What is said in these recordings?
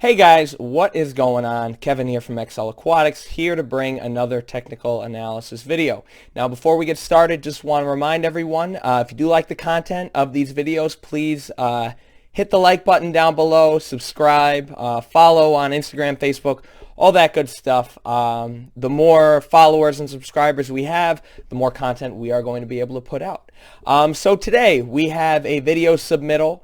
Hey guys, what is going on? Kevin here from XL Aquatics, here to bring another technical analysis video. Now before we get started, just want to remind everyone, if you do like the content of these videos, please hit the like button down below, subscribe, follow on Instagram, Facebook, all that good stuff. The more followers and subscribers we have, the more content we are going to be able to put out. So today we have a video submittal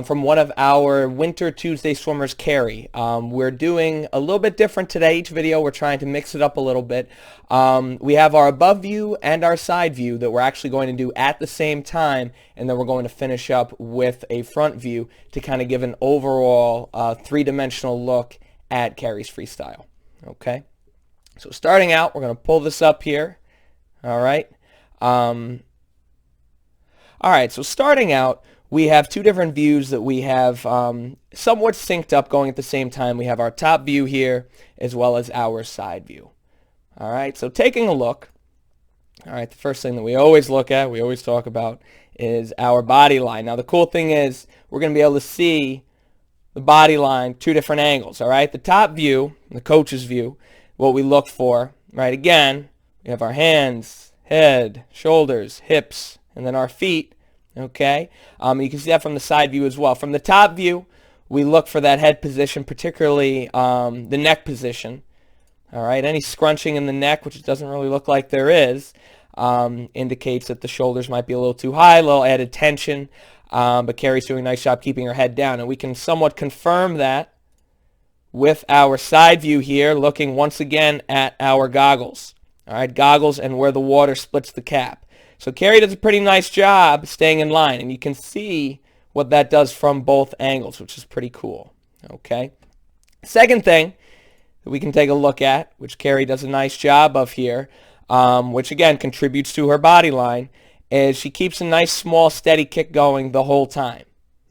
from one of our Winter Tuesday swimmers, Kari. We're doing a little bit different today. Each video we're trying to mix it up a little bit. We have our above view and our side view that we're actually going to do at the same time, and then we're going to finish up with a front view to kind of give an overall three-dimensional look at Kari's freestyle. Okay, so starting out, we're going to pull this up here. All right. So starting out, we have two different views that we have somewhat synced up going at the same time. We have our top view here as well as our side view. All right, so taking a look. All right, the first thing that we always look at, we always talk about, is our body line. Now the cool thing is we're going to be able to see the body line two different angles. All right, the top view, the coach's view, what we look for. Right, again, we have our hands, head, shoulders, hips, and then our feet. Okay, you can see that from the side view as well. From the top view, we look for that head position, particularly the neck position. All right, any scrunching in the neck, which it doesn't really look like there is, indicates that the shoulders might be a little too high, a little added tension, but Kari's doing a nice job keeping her head down. And we can somewhat confirm that with our side view here, looking once again at our goggles. All right, goggles and where the water splits the cap. So Kari does a pretty nice job staying in line, and you can see what that does from both angles, which is pretty cool. Okay. Second thing that we can take a look at, which Kari does a nice job of here, which again contributes to her body line, is she keeps a nice small steady kick going the whole time.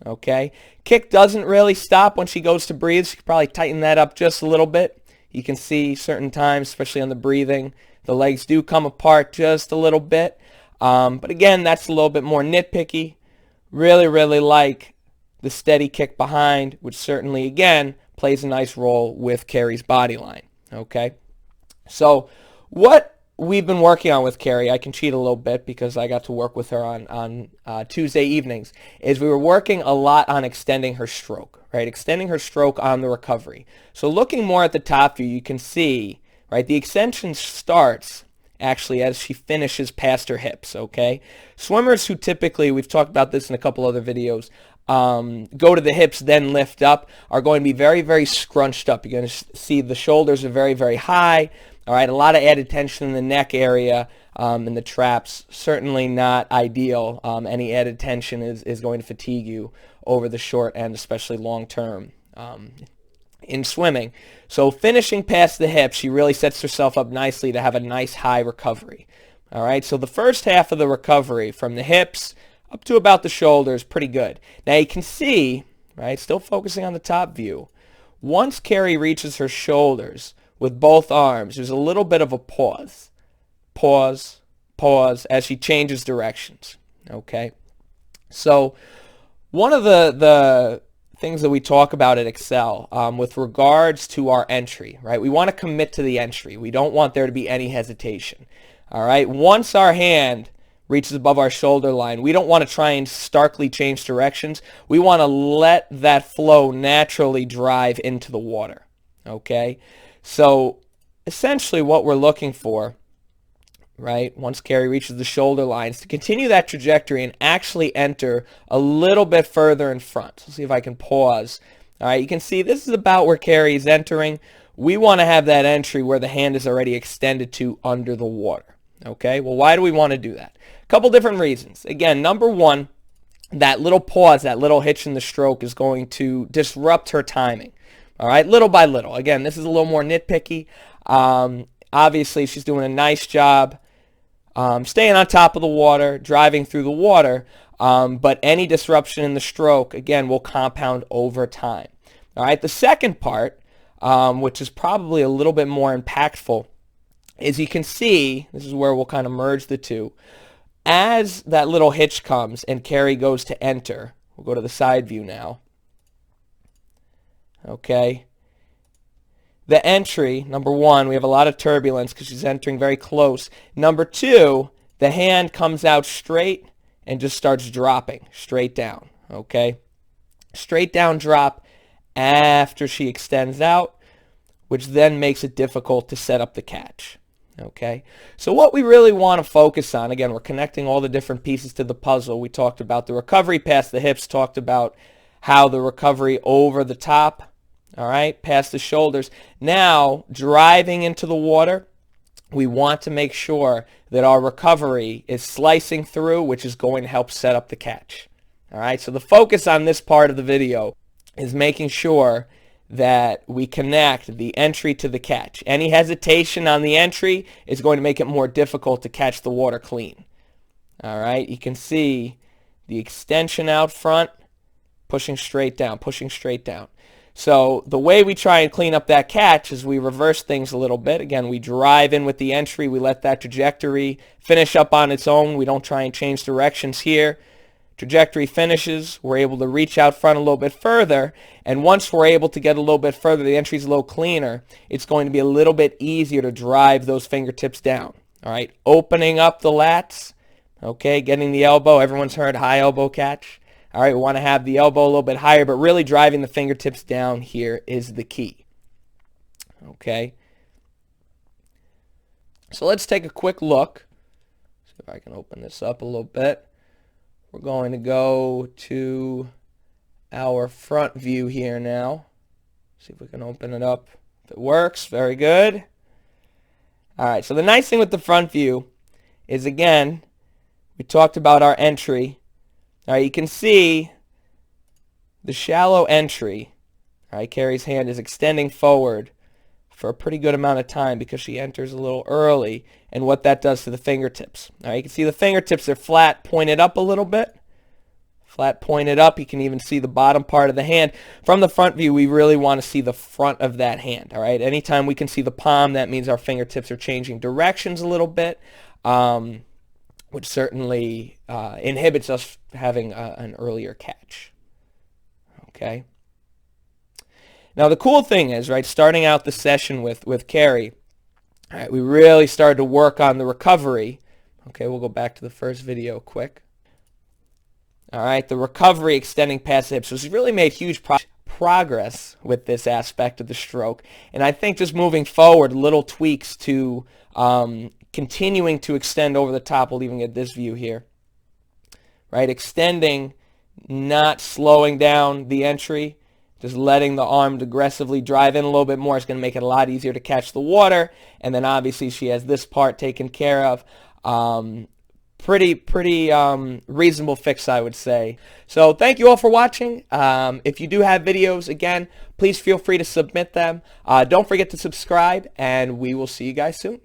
Okay. Kick doesn't really stop when she goes to breathe. She could probably tighten that up just a little bit. You can see certain times, especially on the breathing, the legs do come apart just a little bit. But again, that's a little bit more nitpicky. Really like the steady kick behind, which certainly, again, plays a nice role with Kari's body line. Okay, so what we've been working on with Kari, I can cheat a little bit because I got to work with her on Tuesday evenings, is we were working a lot on extending her stroke, right? Extending her stroke on the recovery. So looking more at the top view, you can see, right, the extension starts actually as she finishes past her hips. Okay, swimmers who typically, we've talked about this in a couple other videos, go to the hips then lift up, are going to be very scrunched up. You're going to see the shoulders are very high. All right, a lot of added tension in the neck area, and the traps, certainly not ideal. Any added tension is going to fatigue you over the short and especially long term in swimming. So finishing past the hips, she really sets herself up nicely to have a nice high recovery. All right, so the first half of the recovery from the hips up to about the shoulders, pretty good. Now you can see, right, still focusing on the top view, once Kari reaches her shoulders with both arms, there's a little bit of a pause as she changes directions. Okay, so one of the things that we talk about at Excel with regards to our entry, right? We want to commit to the entry. We don't want there to be any hesitation. All right, once our hand reaches above our shoulder line, we don't want to try and starkly change directions. We want to let that flow naturally drive into the water. Okay, so essentially what we're looking for, right, once Kari reaches the shoulder lines, to continue that trajectory and actually enter a little bit further in front. So see if I can pause. All right, you can see this is about where Kari is entering. We want to have that entry where the hand is already extended to under the water. Okay, well, why do we want to do that? A couple different reasons. Again, number one, that little pause, that little hitch in the stroke is going to disrupt her timing. All right, little by little. Again, this is a little more nitpicky. Obviously, she's doing a nice job staying on top of the water, driving through the water, but any disruption in the stroke, again, will compound over time. All right, the second part, which is probably a little bit more impactful, is you can see, this is where we'll kind of merge the two, as that little hitch comes and Kari goes to enter, we'll go to the side view now, Okay. The entry, number one, we have a lot of turbulence because she's entering very close. Number two, the hand comes out straight and just starts dropping straight down. Okay. Straight down drop after she extends out, which then makes it difficult to set up the catch. Okay, so what we really want to focus on, again, we're connecting all the different pieces to the puzzle. We talked about the recovery past the hips, talked about how the recovery over the top, all right, past the shoulders. Now, driving into the water, we want to make sure that our recovery is slicing through, which is going to help set up the catch. All right, so the focus on this part of the video is making sure that we connect the entry to the catch. Any hesitation on the entry is going to make it more difficult to catch the water clean. All right, you can see the extension out front, pushing straight down, pushing straight down. So the way we try and clean up that catch is we reverse things a little bit. Again, we drive in with the entry, we let that trajectory finish up on its own. We don't try and change directions here. Trajectory finishes, we're able to reach out front a little bit further, and once we're able to get a little bit further, the entry's a little cleaner, it's going to be a little bit easier to drive those fingertips down. All right, opening up the lats, okay, getting the elbow, everyone's heard high elbow catch. All right, we want to have the elbow a little bit higher, but really driving the fingertips down here is the key. Okay, so let's take a quick look. See if I can open this up a little bit. We're going to go to our front view here now. See if we can open it up. If it works, very good. All right, so the nice thing with the front view is, again, we talked about our entry. All right, you can see the shallow entry. All right, Kari's hand is extending forward for a pretty good amount of time because she enters a little early, and what that does to the fingertips. All right, you can see the fingertips are flat, pointed up a little bit. Flat pointed up. You can even see the bottom part of the hand. From the front view, we really want to see the front of that hand. All right, anytime we can see the palm, that means our fingertips are changing directions a little bit, which certainly inhibits us having an earlier catch. Okay. Now, the cool thing is, right, starting out the session with Kari, all right, we really started to work on the recovery. Okay, we'll go back to the first video quick. All right, the recovery extending past the hips. So she's really made huge progress with this aspect of the stroke. And I think just moving forward, little tweaks to continuing to extend over the top. We'll even get this view here. Right, extending, not slowing down the entry. Just letting the arm aggressively drive in a little bit more is going to make it a lot easier to catch the water. And then obviously she has this part taken care of. Pretty reasonable fix, I would say. So thank you all for watching. If you do have videos, again, please feel free to submit them. Don't forget to subscribe, and we will see you guys soon.